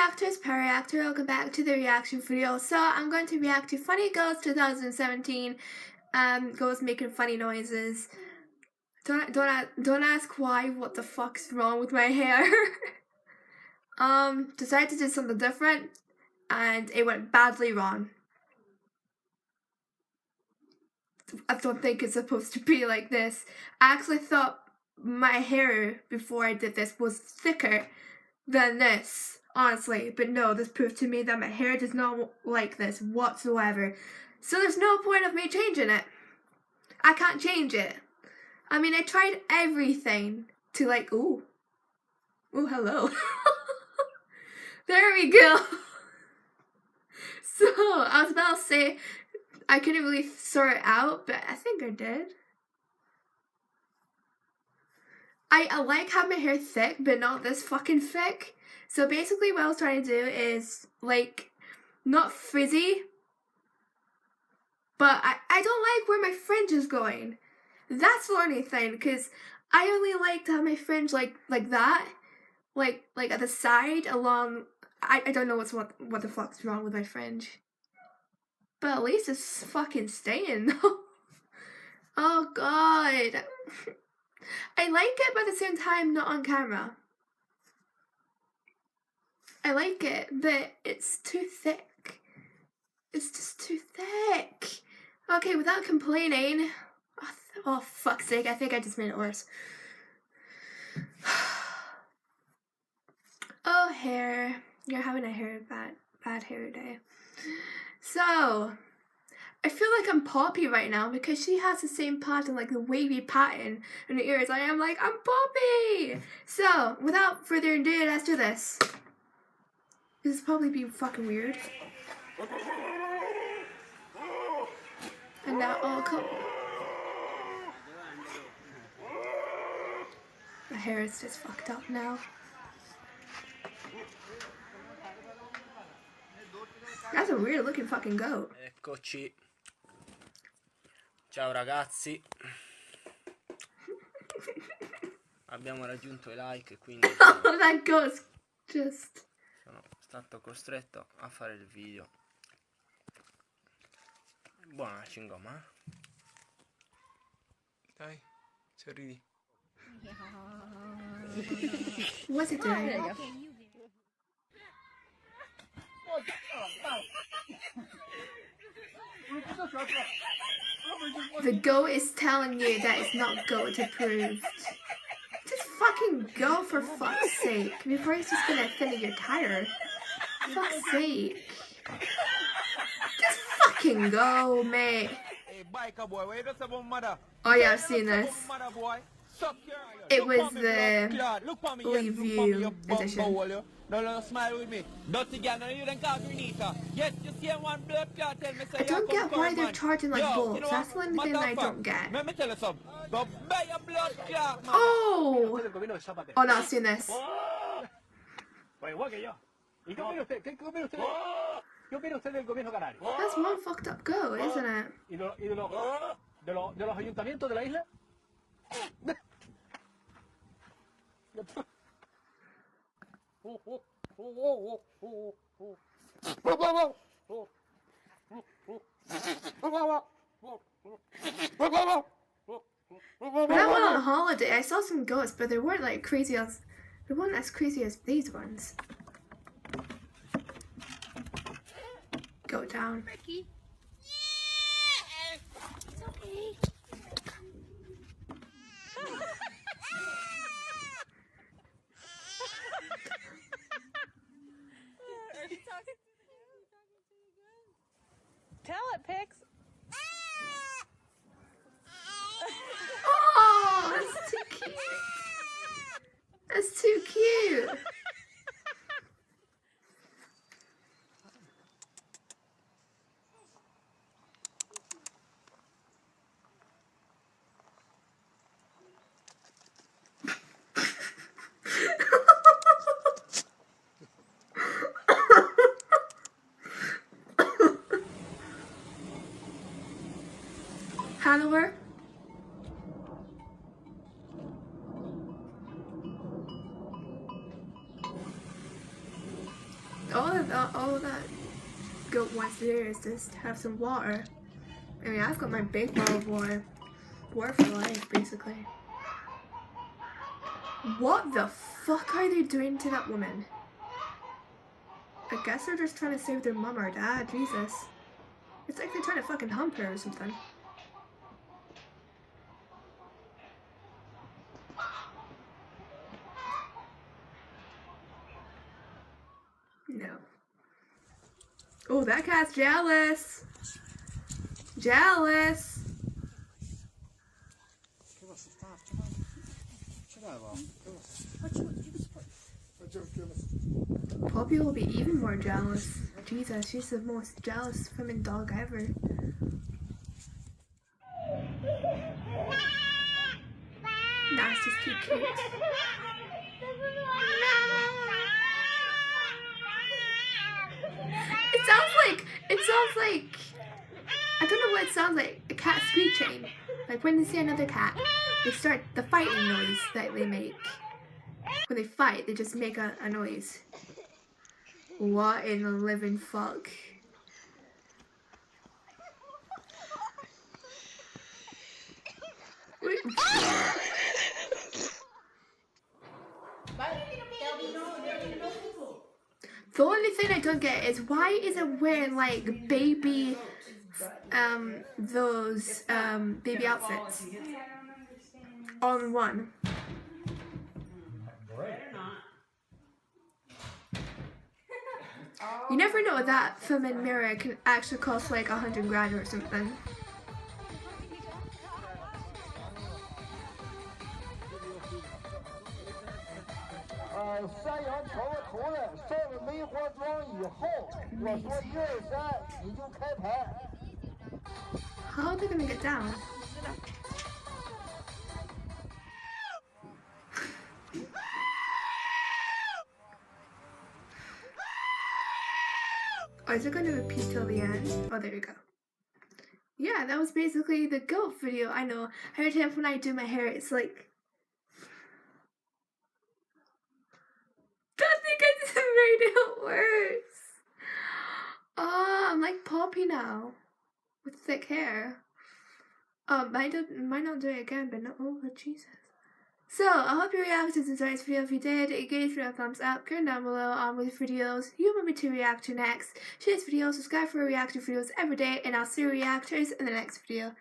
reactors, ParaReactor, welcome back to the reaction video. So I'm going to react to Funny Ghost 2017. Ghost making funny noises. Don't ask why. What the fuck's wrong with my hair? Decided to do something different, and it went badly wrong. I don't think it's supposed to be like this. I actually thought my hair before I did this was thicker than this, honestly, but no, this proved to me that my hair does not like this whatsoever. So there's no point of me changing it. I can't change it. I mean, I tried everything to like, ooh, hello. There we go. So I was about to say I couldn't really sort it out, but I think I did. I like having my hair thick, but not this fucking thick. So basically what I was trying to do is, like, not frizzy, but I don't like where my fringe is going. That's the only thing, because I only like to have my fringe like that, like at the side along. I don't know what the fuck's wrong with my fringe, but at least it's fucking staying. Oh god. I like it, but at the same time, not on camera. I like it, but it's too thick. It's just too thick. Okay, without complaining. Oh, fuck's sake, I think I just made it worse. Oh, hair. You're having a bad hair day. So, I feel like I'm Poppy right now because she has the same pattern, like the wavy pattern in her ears. I am like, I'm Poppy! So, without further ado, let's do this. This is probably being fucking weird. And now, oh, come. My hair is just fucked up now. That's a weird looking fucking goat. Eccoci. Ciao ragazzi. Abbiamo raggiunto i like, quindi Oh, that goat's just... sono stato costretto a fare il video. Buona la cingoma, eh? Dai, sorridi. What's it doing? The goat is telling you that it's not goat approved. Just fucking go, for fuck's sake, before he's just gonna finish your tire. Fuck's sake. Just fucking go, mate. Oh yeah, I've seen this. It was the review edition. No, smile with me. Dirty girl, no, you don't call Grenita. Yes, you see one blood clot, tell me say I don't get why they're charging like bulbs. That's the only thing I don't get. Let me tell you something. Go buy a blood clot, man. Oh! Oh, no, I've seen this. That's one fucked up goat, isn't it? De los ayuntamientos de la isla. When I went on holiday, I saw some goats, but they weren't like crazy as... They weren't as crazy as these ones. Go down. Ricky. Yeah. It's okay. Tell it, Pix. Oh, that's too cute. That's too cute. Handler. all that goat wants to do is just have some water. I mean, I've got my big bottle of water. Water for life, basically. What the fuck are they doing to that woman? I guess they're just trying to save their mom or dad. Jesus. It's like they're trying to fucking hump her or something. No. Oh, that cat's jealous. Jealous. Poppy will be even more jealous. Jesus, she's the most jealous feminine dog ever. That's just too cute. It sounds like, I don't know what it sounds like, a cat screeching. Like when they see another cat, they start the fighting noise that they make. When they fight, they just make a noise. What in the living fuck? Wait. The only thing I don't get is why is it wearing like baby, those baby outfits all in one? You never know, that feminine mirror can actually cost like 100 grand or something. How are they gonna get down? Oh, is it going to repeat till the end? Oh, there you go. Yeah, that was basically the goat video. I know. Every time when I do my hair, it's like... I think I just made it worse. Oh, I'm like Poppy now. With thick hair. Might not do it again, but no. Oh, Jesus. So, I hope you reacted to today's video. If you did, give this video a thumbs up, comment down below on which videos you want me to react to next. Share this video, subscribe for reaction videos every day, and I'll see you reactors in the next video.